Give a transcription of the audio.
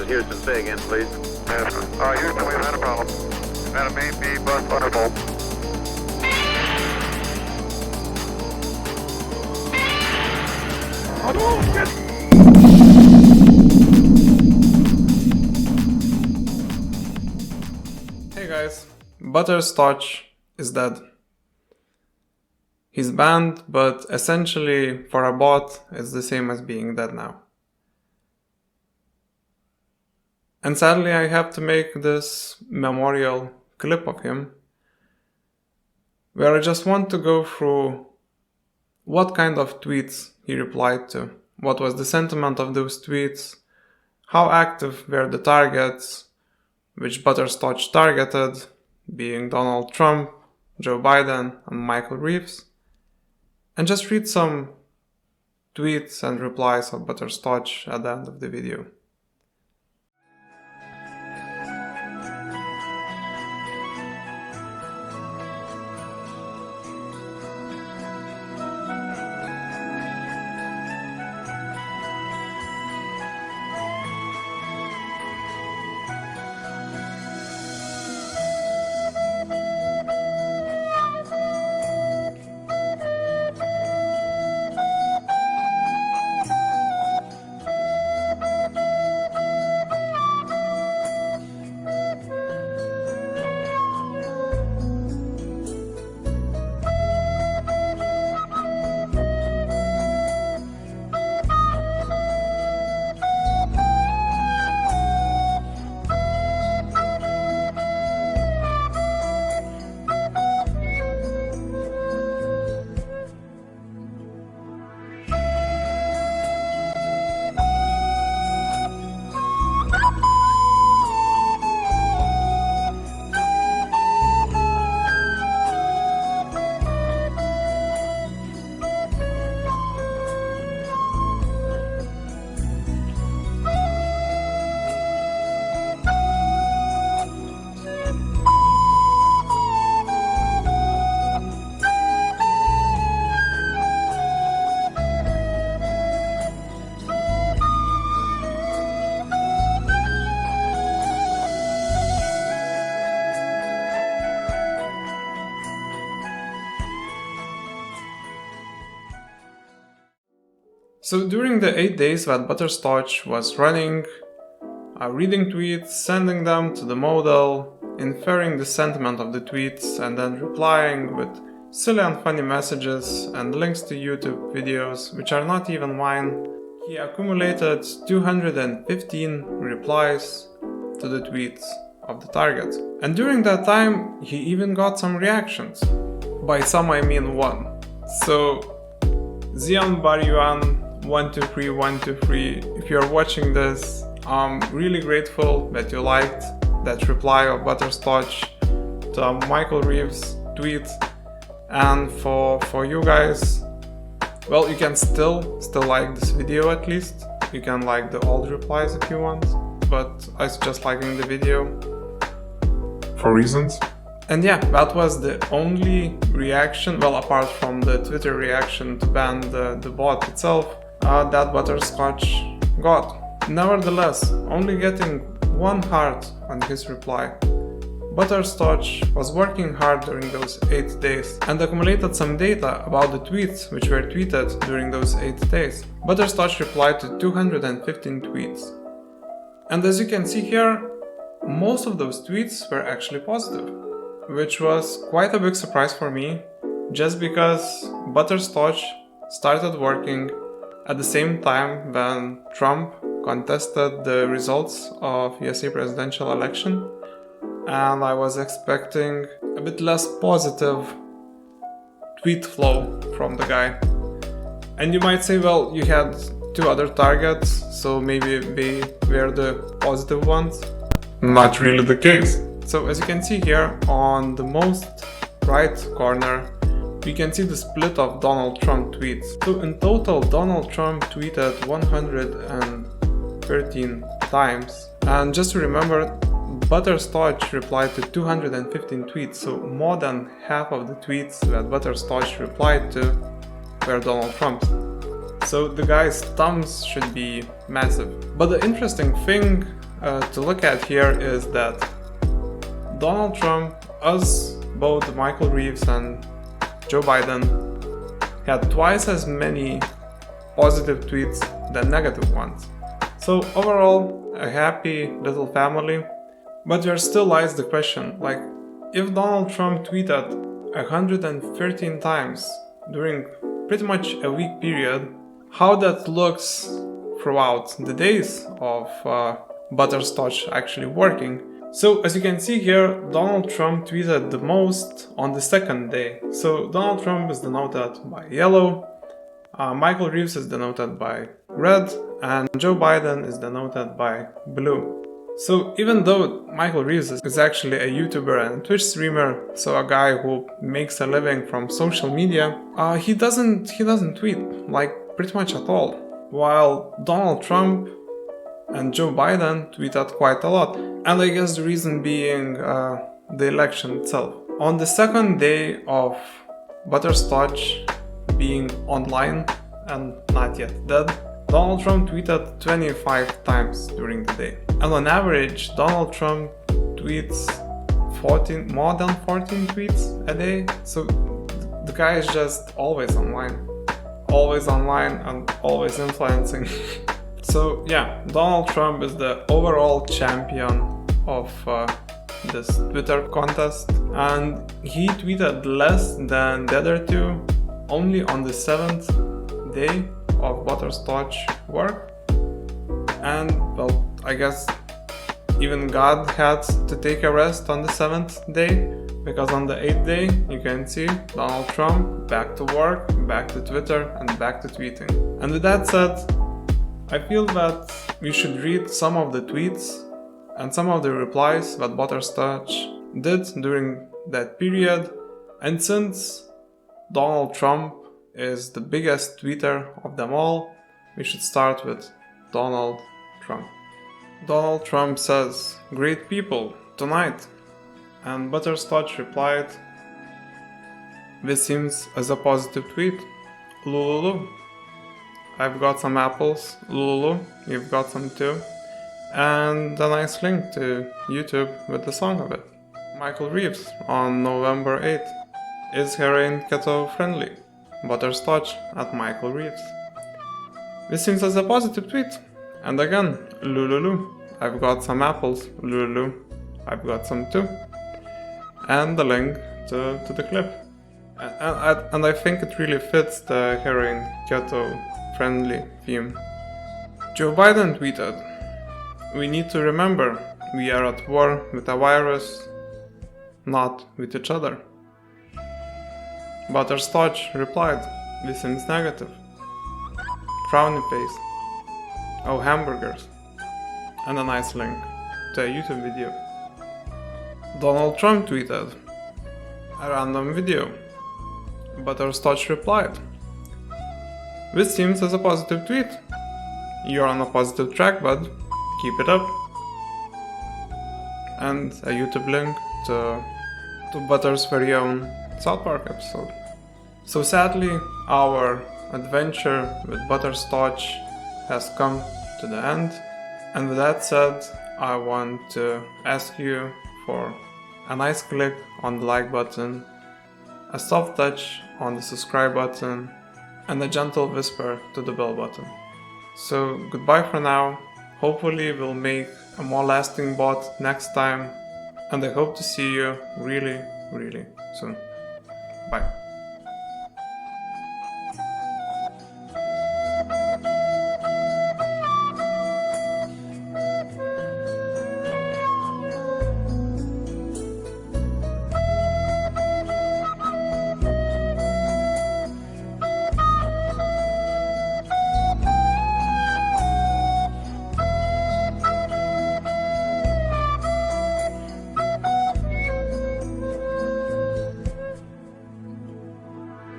at Houston. Say again, please. Yes, Houston, we've had a problem. We've had a main B bus undervolt. Hey guys, Stotch is dead. He's banned, but essentially for a bot it's the same as being dead now. And sadly I have to make this memorial clip of him, where I just want to go through what kind of tweets he replied to, what was the sentiment of those tweets, how active were the targets, which Stotch targeted, being Donald Trump, Joe Biden, and Michael Reeves, and just read some tweets and replies of Stotch at the end of the video. So during the 8 days that Stotch was running, reading tweets, sending them to the model, inferring the sentiment of the tweets, and then replying with silly and funny messages and links to YouTube videos, which are not even mine, he accumulated 215 replies to the tweets of the target. And during that time, he even got some reactions. By some I mean one. So, Zion Baryuan 123, if you're watching this, I'm really grateful that you liked that reply of Stotch to Michael Reeves' tweet. And for you guys, well, you can still like this video at least. You can like the old replies if you want, but I suggest liking the video for reasons. And yeah, that was the only reaction, well, apart from the Twitter reaction to ban the bot itself, that Stotch got. Nevertheless, only getting 1 heart on his reply. Stotch was working hard during those 8 days and accumulated some data about the tweets which were tweeted during those 8 days. Stotch replied to 215 tweets. And as you can see here, most of those tweets were actually positive, which was quite a big surprise for me, just because Stotch started working at the same time when Trump contested the results of USA presidential election, and I was expecting a bit less positive tweet flow from the guy. And you might say, well, you had 2 other targets, so maybe they were the positive ones. Not really the case. So as you can see here on the most right corner, we can see the split of Donald Trump tweets. So in total, Donald Trump tweeted 113 times. And just to remember, Stotch replied to 215 tweets, so more than half of the tweets that Stotch replied to were Donald Trump's. So the guy's thumbs should be massive. But the interesting thing to look at here is that Donald Trump, as both Michael Reeves and Joe Biden, had twice as many positive tweets than negative ones. So overall, a happy little family. But there still lies the question, like, if Donald Trump tweeted 113 times during pretty much a week period, how that looks throughout the days of Butterscotch actually working. So as you can see here, Donald Trump tweeted the most on the second day. So Donald Trump is denoted by yellow, Michael Reeves is denoted by red, and Joe Biden is denoted by blue. So even though Michael Reeves is actually a YouTuber and Twitch streamer, so a guy who makes a living from social media, he doesn't tweet, like, pretty much at all. While Donald Trump and Joe Biden tweeted quite a lot. And I guess the reason being the election itself. On the second day of Butterscotch being online and not yet dead, Donald Trump tweeted 25 times during the day. And on average, Donald Trump tweets more than 14 tweets a day. So the guy is just always online and always influencing. So yeah, Donald Trump is the overall champion of this Twitter contest, and he tweeted less than the other two only on the 7th day of Butterscotch work. And well, I guess even God had to take a rest on the 7th day, because on the 8th day you can see Donald Trump back to work, back to Twitter, and back to tweeting. And with that said, I feel that we should read some of the tweets and some of the replies that Butterscotch did during that period. And since Donald Trump is the biggest tweeter of them all, we should start with Donald Trump. Donald Trump says, "Great people, tonight." And Butterscotch replied, "This seems as a positive tweet. Lululu. I've got some apples. Lululu, you've got some too." And a nice link to YouTube with the song of it. Michael Reeves on November 8th. Is heroin keto friendly? Butterscotch at Michael Reeves. This seems as a positive tweet. And again, Lululu. I've got some apples. Lululu. I've got some too. And the link to the clip. And I think it really fits the heroin keto friendly theme. Joe Biden tweeted, "We need to remember we are at war with a virus, not with each other." Butterscotch replied, "This seems negative. Frowny face. Oh, hamburgers." And a nice link to a YouTube video. Donald Trump tweeted a random video. Butterscotch replied, "This seems as a positive tweet. You're on a positive track, bud. Keep it up." And a YouTube link to Butter's very own South Park episode. So sadly, our adventure with Butterscotch has come to the end. And with that said, I want to ask you for a nice click on the like button, a soft touch on the subscribe button, and a gentle whisper to the bell button. So goodbye for now. Hopefully we'll make a more lasting bot next time, and I hope to see you really, really soon. Bye.